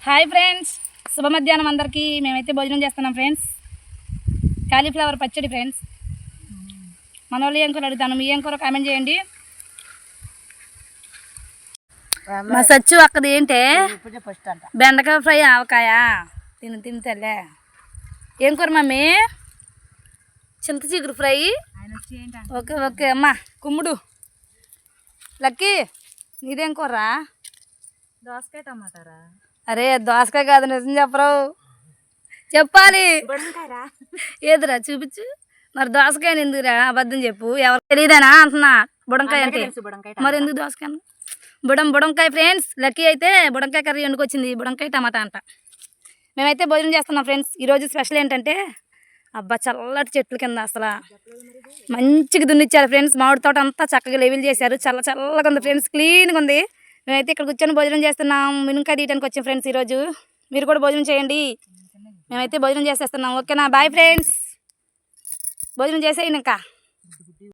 Hi friends, శుభ మధ్యాహ్నం అందరికీ. మేమైతే భోజనం చేస్తున్నాం ఫ్రెండ్స్. కాలీఫ్లవర్ పచ్చడి ఫ్రెండ్స్. మన వాళ్ళు ఏం కూర అడుగుతాను, మీ ఏం కూర కామెంట్ చేయండి. మా సచ్చు అక్కది ఏంటే బెండకాయ ఫ్రై, ఆవకాయ. తింటలే. ఏం కూర మమ్మీ? చింత చిగురు ఫ్రై. ఓకే ఓకే అమ్మా. కుమ్ముడు లక్కీ, నీదేం కూర? దోసకాయ టమాటారా? అరే దోసకాయ కాదు, నిజం చెప్పరావు, చెప్పాలి. ఏదిరా చూపించు. మరి దోసకాయని ఎందుకురా అబద్ధం చెప్పు. ఎవరు తెలియదేనా అంటున్నా. బుడంకాయ అంటే మరి ఎందుకు దోసకాయ? బుడంకాయ ఫ్రెండ్స్. లక్కీ అయితే బుడంకాయ కర్రీ వండుకొచ్చింది. బుడంకాయ టమాటా అంట. మేమైతే భోజనం చేస్తున్నాం ఫ్రెండ్స్. ఈరోజు స్పెషల్ ఏంటంటే అబ్బా చల్లటి చెట్ల కింద అసలు మంచిగా దున్నిచ్చారు ఫ్రెండ్స్. మామిడి తోట అంతా చక్కగా లెవెల్ చేశారు. చల్లగా ఉంది ఫ్రెండ్స్, క్లీన్గా ఉంది. మేమైతే ఇక్కడ కూర్చొని భోజనం చేస్తున్నాం. మినుకాయ తీయడానికి వచ్చాం ఫ్రెండ్స్. ఈరోజు మీరు కూడా భోజనం చేయండి. మేమైతే భోజనం చేసేస్తున్నాం. ఓకేనా? Bye friends. భోజనం చేసేయండి ఇంకా.